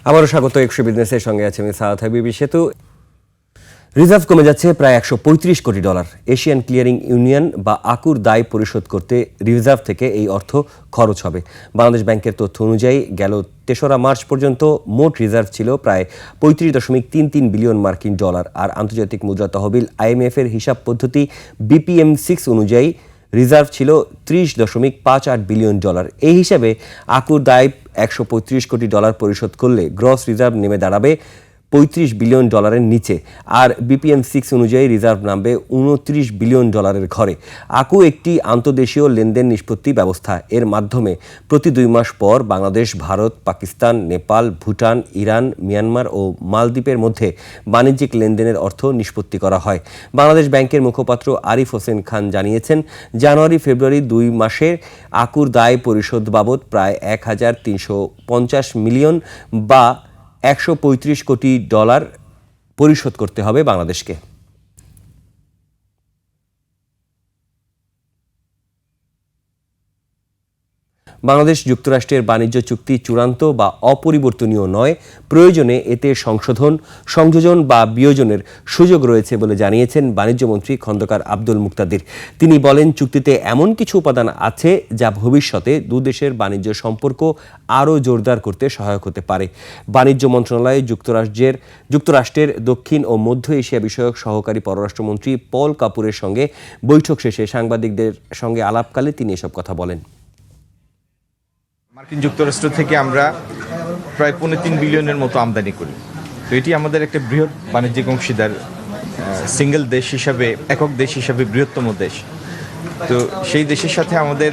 আবারও স্বাগত একশো বিজনেসের সঙ্গে আছে আমি সাউথ হাবিবি সেতু। রিজার্ভ কমে যাচ্ছে প্রায় $135 কোটি। এশিয়ান ক্লিয়ারিং ইউনিয়ন বা আকুর দায় পরিশোধ করতে রিজার্ভ থেকে এই অর্থ খরচ হবে। বাংলাদেশ ব্যাংকের তথ্য অনুযায়ী গেল ৩রা মার্চ পর্যন্ত মোট রিজার্ভ ছিল প্রায় $35.33 বিলিয়ন মার্কিন ডলার। আর আন্তর্জাতিক মুদ্রা তহবিল IMF এর হিসাব পদ্ধতি BPM6 অনুযায়ী রিজার্ভ ছিল $30.58 বিলিয়ন। এই হিসাবে আকুর দায় $135 কোটি পরিশোধ করলে গ্রস রিজার্ভ নেমে দাঁড়াবে $35 বিলিয়ন নিচে। আর BPM6 অনুযায়ী রিজার্ভ নামবে $29 বিলিয়ন ঘরে। আকু একটি আন্তর্দেশীয় লেনদেন নিষ্পত্তি ব্যবস্থা। এর মাধ্যমে প্রতি 2 মাস পর বাংলাদেশ, ভারত, পাকিস্তান, নেপাল, ভুটান, ইরান, মিয়ানমার ও মালদ্বীপের মধ্যে বাণিজ্যিক লেনদেনের অর্থ নিষ্পত্তি করা হয়। বাংলাদেশ ব্যাংকের মুখপাত্র আরিফ হোসেন খান জানিয়েছেন, জানুয়ারি-ফেব্রুয়ারি 2 মাসে আকুর দায় পরিশোধ বাবদ প্রায় 1,350 মিলিয়ন বা $135 কোটি পরিশোধ করতে হবে বাংলাদেশকে। বাংলাদেশ যুক্তরাষ্ট্রের বাণিজ্য চুক্তি চূড়ান্ত বা অপরিবর্তনীয় নয়, প্রয়োজনে এতে সংযোজন বা বিয়োজনের সুযোগ রয়েছে বলে জানিয়েছেন বাণিজ্যমন্ত্রী খন্দকার আব্দুল মুক্তাদির। তিনি বলেন, চুক্তিতে এমন কিছু উপাদান আছে যা ভবিষ্যতে দুদেশের বাণিজ্য সম্পর্ক আরও জোরদার করতে সহায়ক হতে পারে। বাণিজ্য মন্ত্রণালয়ে যুক্তরাষ্ট্রের দক্ষিণ ও মধ্য এশিয়া বিষয়ক সহকারী পররাষ্ট্রমন্ত্রী পল কাপুরের সঙ্গে বৈঠক শেষে সাংবাদিকদের সঙ্গে আলাপকালে তিনি এসব কথা বলেন। মার্কিন যুক্তরাষ্ট্র থেকে আমরা প্রায় 3.25 বিলিয়নের মতো আমদানি করি। তো এটি আমাদের একটা বৃহৎ বাণিজ্যিক অংশীদার, সিঙ্গেল দেশ হিসাবে, একক দেশ হিসাবে বৃহত্তম দেশ। তো সেই দেশের সাথে আমাদের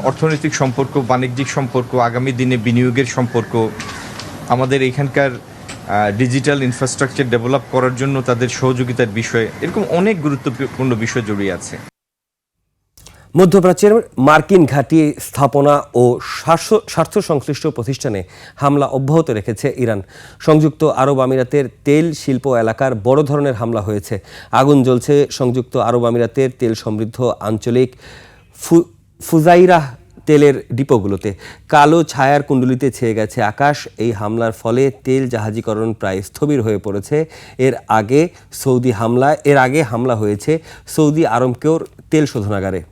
অর্থনৈতিক সম্পর্ক, বাণিজ্যিক সম্পর্ক, আগামী দিনে বিনিয়োগের সম্পর্ক, আমাদের এখানকার ডিজিটাল ইনফ্রাস্ট্রাকচার ডেভেলপ করার জন্য তাদের সহযোগিতার বিষয়ে, এরকম অনেক গুরুত্বপূর্ণ বিষয় জড়িয়ে আছে। মধ্যপ্রাচ্যের মার্কিন ঘাঁটি, স্থাপনা ও স্বার্থ সংশ্লিষ্ট প্রতিষ্ঠানে হামলা অব্যাহত রেখেছে ইরান। সংযুক্ত আরব আমিরাতের তেল শিল্প এলাকার বড় ধরনের হামলা হয়েছে। আগুন জ্বলছে সংযুক্ত আরব আমিরাতের তেল সমৃদ্ধ আঞ্চলিক ফুজাইরাহ তেলের ডিপোগুলোতে। কালো ছায়ার কুণ্ডলিতে ছেয়ে গেছে আকাশ। এই হামলার ফলে তেল জাহাজীকরণ প্রায় স্থবির হয়ে পড়েছে। এর আগে হামলা হয়েছে সৌদি আরামকোর তেল শোধনাগারে।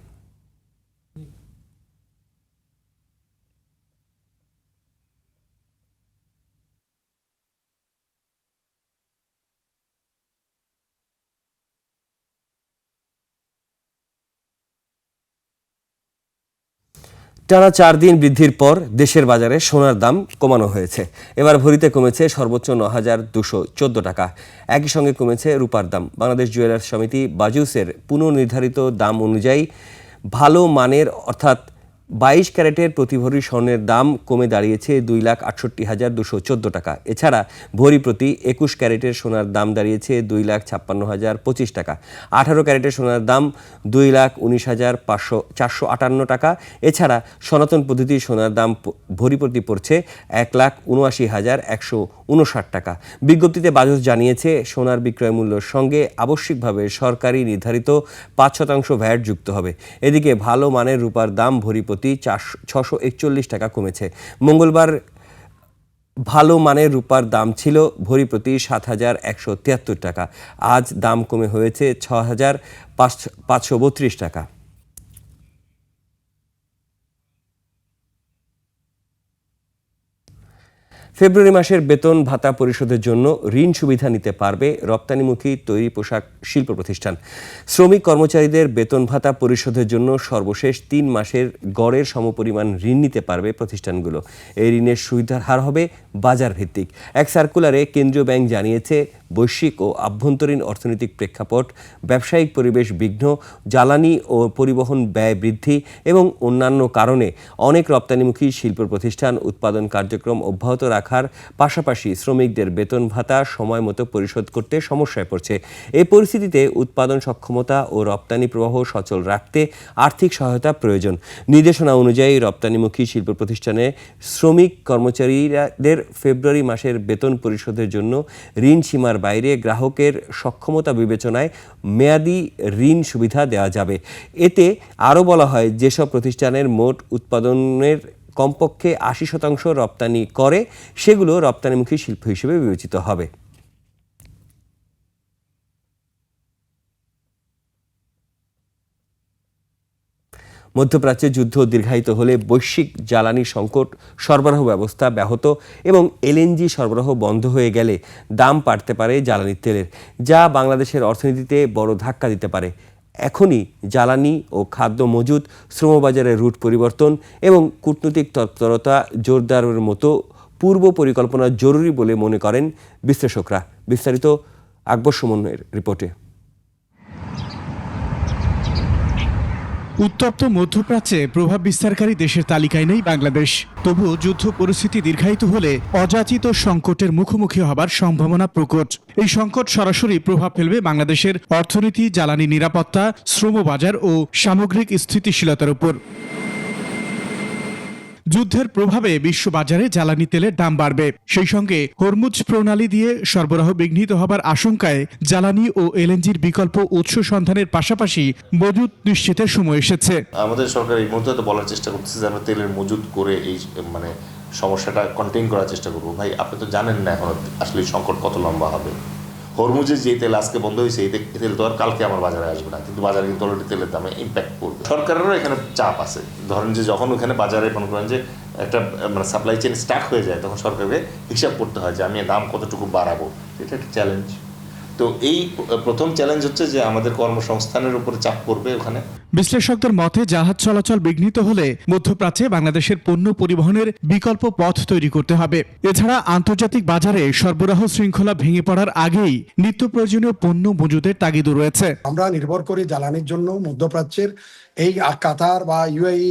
টানা 4 দিন বৃদ্ধির পর দেশের বাজারে সোনার দাম কমানো হয়েছে। এবার ভরিতে কমেছে সর্বোচ্চ 9,214 টাকা। একই সঙ্গে কমেছে রূপার দাম। বাংলাদেশ জুয়েলার্স সমিতি বাজুসের পুনর্নির্ধারিত দাম অনুযায়ী ভালো মানের অর্থাৎ 22 ক্যারেটের প্রতি ভরি স্বর্ণের দাম কমে দাঁড়িয়েছে 2,68,214 টাকা। এছাড়া ভরি প্রতি 21 ক্যারেটের সোনার দাম দাঁড়িয়েছে 2,56,025 টাকা। 18 ক্যারেটের সোনার দাম 2,19,458 টাকা। এছাড়া সনাতন পদ্ধতির সোনার দাম ভরি প্রতি পড়ছে 1,79,159 টাকা। বিজ্ঞপ্তিতে বাজুস জানিয়েছে, সোনার বিক্রয় মূল্যের সঙ্গে আবশ্যিকভাবে সরকারি নির্ধারিত 5% ভ্যাট যুক্ত হবে। এদিকে ভালো মানের রূপার দাম ভরি প্রতি 641 টাকা কমেছে। মঙ্গলবার ভালো মানের রূপার দাম ছিল ভরি প্রতি 7,173 টাকা। আজ দাম কমে হয়েছে 6,532 টাকা। ফেব্রুয়ারি মাসের বেতন ভাতা পরিশোধের জন্য ঋণ সুবিধা নিতে পারবে রপ্তানিমুখী তৈরি পোশাক শিল্প প্রতিষ্ঠান। শ্রমিক কর্মচারীদের বেতন ভাতা পরিশোধের জন্য সর্বশেষ 3 মাসের গড়ের সমপরিমাণ ঋণ নিতে পারবে প্রতিষ্ঠানগুলো। এই ঋণের সুবিধার হার হবে বাজার ভিত্তিক। এক সার্কুলারে কেন্দ্রীয় ব্যাংক জানিয়েছে, বৈশ্বিক ও আভ্যন্তরীণ অর্থনৈতিক প্রেক্ষাপট, ব্যবসায়িক পরিবেশ বিঘ্ন, জ্বালানি ও পরিবহন ব্যয় বৃদ্ধি এবং অন্যান্য কারণে অনেক রপ্তানিমুখী শিল্প প্রতিষ্ঠান উৎপাদন কার্যক্রম অব্যাহত রাখার পাশাপাশি শ্রমিকদের বেতন ভাতা সময় মতো পরিশোধ করতে সমস্যায় পড়ছে। এই পরিস্থিতিতে উৎপাদন সক্ষমতা ও রপ্তানি প্রবাহ সচল রাখতে আর্থিক সহায়তা প্রয়োজন। নির্দেশনা অনুযায়ী রপ্তানিমুখী শিল্প প্রতিষ্ঠানে শ্রমিক কর্মচারীদের ফেব্রুয়ারি মাসের বেতন পরিশোধের জন্য ঋণ সীমার বাইরে গ্রাহকের সক্ষমতা বিবেচনায় মেয়াদি ঋণ সুবিধা দেওয়া যাবে। এতে আরও বলা হয়, যেসব প্রতিষ্ঠানের মোট উৎপাদনের কমপক্ষে ৮০% রপ্তানি করে সেগুলো রপ্তানিমুখী শিল্প হিসেবে বিবেচিত হবে। মধ্যপ্রাচ্যে যুদ্ধ দীর্ঘায়িত হলে বৈশ্বিক জ্বালানি সংকট, সরবরাহ ব্যবস্থা ব্যাহত এবং এলএনজি সরবরাহ বন্ধ হয়ে গেলে দাম বাড়তে পারে জ্বালানি তেলের, যা বাংলাদেশের অর্থনীতিতে বড় ধাক্কা দিতে পারে। এখনই জ্বালানি ও খাদ্য মজুত, শ্রমবাজারের রুট পরিবর্তন এবং কূটনৈতিক তৎপরতা জোরদারের মতো পূর্ব পরিকল্পনা জরুরি বলে মনে করেন বিশ্লেষকরা। বিস্তারিত আকবর সুমনের রিপোর্টে। উত্তপ্ত মধ্যপ্রাচ্যে প্রভাব বিস্তারকারী দেশের তালিকায় নেই বাংলাদেশ। তবুও যুদ্ধ পরিস্থিতি দীর্ঘায়িত হলে অযাচিত সংকটের মুখোমুখি হবার সম্ভাবনা প্রকট। এই সংকট সরাসরি প্রভাব ফেলবে বাংলাদেশের অর্থনীতি, জ্বালানি নিরাপত্তা, শ্রমবাজার ও সামগ্রিক স্থিতিশীলতার উপর। যুদ্ধের প্রভাবে বিশ্ববাজারে জ্বালানি তেলের দাম বাড়বে। সেই সঙ্গে হরমুজ প্রণালী দিয়ে সরবরাহ বিঘ্নিত হবার আশঙ্কায় জ্বালানি ও এলএনজির বিকল্প উৎস সন্ধানের পাশাপাশি মজুত নিশ্চিতের সময় এসেছে। আমাদের সরকার এই মুহূর্তে তো বলার চেষ্টা করতেছে যে আমরা তেলের মজুত করে এই সমস্যাটা কন্টেইন করার চেষ্টা করবো। ভাই, আপনি তো জানেন না এখন আসলে সংকট কত লম্বা হবে। হরমুজের যে তেল আজকে বন্ধ হয়েছে, এই তেল তো আর কালকে আমার বাজারে আসবে না, কিন্তু বাজারে কিন্তু অলরেডি তেলের দামে ইম্প্যাক্ট পড়বে। সরকারেরও এখানে চাপ আছে। ধরেন যে যখন ওখানে বাজারে মনে করেন যে একটা সাপ্লাই চেইন স্টার্ট হয়ে যায়, তখন সরকারকে হিসাব করতে হয় যে আমি দাম কতটুকু বাড়াবো। এটা একটা চ্যালেঞ্জ। তো এই প্রথম চ্যালেঞ্জ হচ্ছে যে আমাদের কর্মসংস্থানের উপরে চাপ পড়বে ওখানে। বিশ্লেষকদের মতে জাহাজ চলাচল বিঘ্নিত হলে মধ্যপ্রাচ্যে বাংলাদেশের পণ্য পরিবহনের বিকল্প পথ তৈরি করতে হবে। এছাড়া আন্তর্জাতিক বাজারে সরবরাহ শৃঙ্খলা ভেঙে পড়ার আগেই নিত্য প্রয়োজনীয় পণ্য মজুদের তাগিদও রয়েছে। আমরা নির্ভর করি জ্বালানির জন্য মধ্যপ্রাচ্যের এই কাতার বা ইউএই,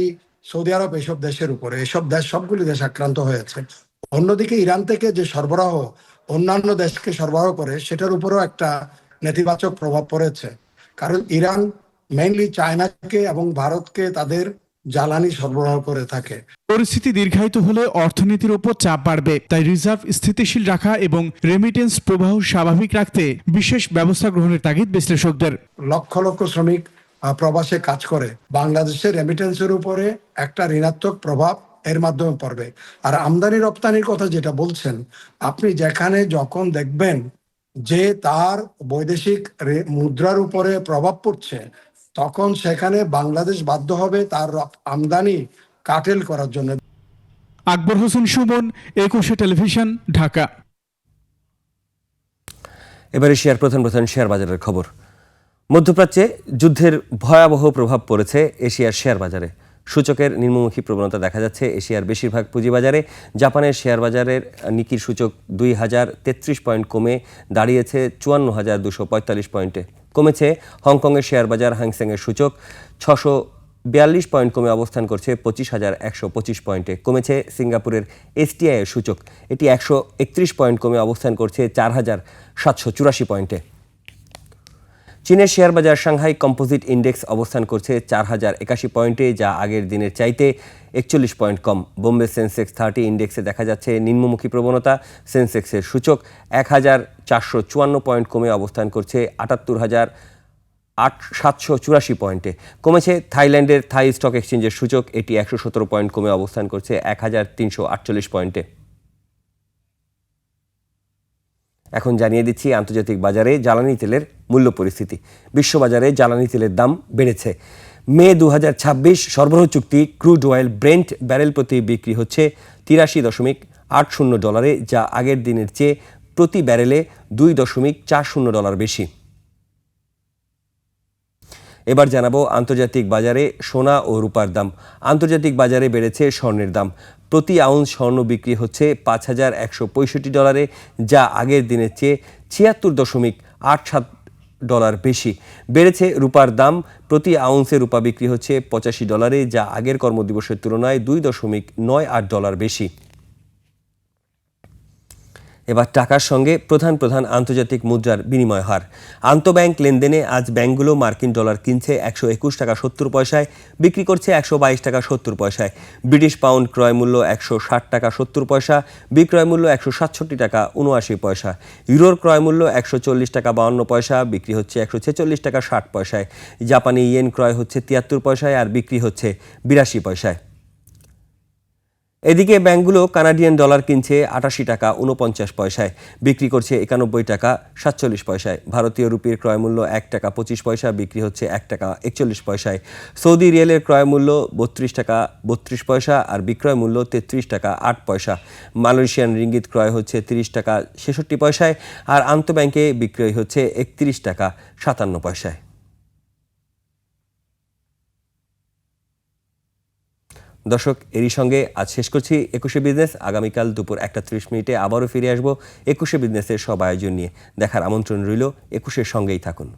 সৌদি আরব, এসব দেশের উপরে। এসব দেশ, সবগুলি দেশ আক্রান্ত হয়েছে। অন্যদিকে ইরান থেকে যে সরবরাহ অন্যান্য দেশকে সরবরাহ করে, সেটার উপরেও একটা নেতিবাচক প্রভাব পড়েছে। কারণ ইরান মেইনলি চায়নাকে এবং ভারতকে তাদের জ্বালানি সরবরাহ করে থাকে। পরিস্থিতি দীর্ঘায়িত হলে অর্থনীতির উপর চাপ বাড়বে। তাই রিজার্ভ স্থিতিশীল রাখা এবং রেমিটেন্স প্রবাহ স্বাভাবিক রাখতে বিশেষ ব্যবস্থা গ্রহণের তাগিদ বিশ্লেষকদের। লক্ষ লক্ষ শ্রমিক প্রবাসে কাজ করে। বাংলাদেশের রেমিটেন্সের উপরে একটা ঋণাত্মক প্রভাব এর মাধ্যমে পড়বে। আর আমদানি রপ্তানির কথা যেটা বলছেন, আপনি যেখানে যখন দেখবেন যে তার বৈদেশিক মুদ্রার উপরে প্রভাব পড়ছে, তখন সেখানে বাংলাদেশ বাধ্য হবে তার আমদানি কাটেল করার জন্য। আকবর হোসেন সুমন, 21 টেলিভিশন, ঢাকা। এবারে প্রধান শেয়ার বাজারের খবর। মধ্যপ্রাচ্যে যুদ্ধের ভয়াবহ প্রভাব পড়েছে এশিয়ার শেয়ার বাজারে। সূচকের নিম্নমুখী প্রবণতা দেখা যাচ্ছে এশিয়ার বেশিরভাগ পুঁজিবাজারে। জাপানের শেয়ার বাজারের নিকির সূচক 2033 পয়েন্ট কমে দাঁড়িয়েছে 54,245 পয়েন্টে। কমেছে হংকংয়ের শেয়ার বাজার হ্যাংসেংয়ের সূচক 642 পয়েন্ট কমে অবস্থান করছে 25,125 পয়েন্টে। কমেছে সিঙ্গাপুরের এসটিআই এর সূচক, এটি 131 পয়েন্ট কমে অবস্থান করছে 4,784 পয়েন্টে। চীনের শেয়ার বাজার সাংহাই কম্পোজিট ইন্ডেক্স অবস্থান করছে 4,081 পয়েন্টে, যা আগের দিনের চাইতে 41 পয়েন্ট কম। বোম্বে সেন্সেক্স 30 ইন্ডেক্সে দেখা যাচ্ছে নিম্নমুখী প্রবণতা। সেন্সেক্সের সূচক 1,454 পয়েন্ট কমে অবস্থান করছে 78,784 পয়েন্টে। কমেছে থাইল্যান্ডের থাই স্টক এক্সচেঞ্জের সূচক, এটি 117 পয়েন্ট কমে অবস্থান করছে 1,348 পয়েন্টে। এখন জানিয়ে দিচ্ছি আন্তর্জাতিক বাজারে জ্বালানি তেলের মূল্য পরিস্থিতি। বিশ্ববাজারে জ্বালানি তেলের দাম বেড়েছে। মে 2026 সরবরাহ চুক্তি ক্রুড অয়েল ব্রেন্ট ব্যারেল প্রতি বিক্রি হচ্ছে $83.80, যা আগের দিনের চেয়ে প্রতি ব্যারেলে $2.40 বেশি। এবার জানাবো আন্তর্জাতিক বাজারে সোনা ও রূপার দাম। আন্তর্জাতিক বাজারে বেড়েছে স্বর্ণের দাম। প্রতি আউন্স স্বর্ণ বিক্রি হচ্ছে $5,165, যা আগের দিনের চেয়ে $76.87 বেশি। বেড়েছে রূপার দাম। প্রতি আউন্সে রূপা বিক্রি হচ্ছে $85, যা আগের কর্মদিবসের তুলনায় $2.98 বেশি। এবার টাকার সঙ্গে প্রধান আন্তর্জাতিক মুদ্রার বিনিময় হার। আন্তঃব্যাংক লেনদেনে আজ ব্যাংকগুলো মার্কিন ডলার কিনছে 121 টাকা 70 পয়সায়, বিক্রি করছে 122 টাকা 70 পয়সায়। ব্রিটিশ পাউন্ড ক্রয় মূল্য 160 টাকা 70 পয়সা, বিক্রয় মূল্য 167 টাকা 79 পয়সা। ইউরোর ক্রয় মূল্য 140 টাকা 52 পয়সা, বিক্রি হচ্ছে 146 টাকা 60 পয়সায়। জাপানি ইয়েন ক্রয় হচ্ছে 73 পয়সায় আর বিক্রি হচ্ছে 82 পয়সায়। এদিকে ব্যাংকগুলো কানাডিয়ান ডলার কিনছে 88 টাকা 49 পয়সায়, বিক্রি করছে 91 টাকা 47 পয়সায়। ভারতীয় রুপির ক্রয় মূল্য 1 টাকা 25 পয়সা, বিক্রি হচ্ছে 1 টাকা 41 পয়সায়। সৌদি রিয়ালের ক্রয় মূল্য 32 টাকা 32 পয়সা আর বিক্রয় মূল্য 33 টাকা 8 পয়সা। মালয়েশিয়ান রিঙ্গিত ক্রয় হচ্ছে 30 টাকা 66 পয়সায় আর আন্তঃব্যাংকে বিক্রয় হচ্ছে 31 টাকা 57 পয়সায়। দর্শক, এরই সঙ্গে আজ শেষ করছি 21শে বিজনেস। আগামীকাল দুপুর 1:30 আবারও ফিরে আসবো 21শে বিজনেসের সব আয়োজন নিয়ে। দেখার আমন্ত্রণ রইল। 21শের সঙ্গেই থাকুন।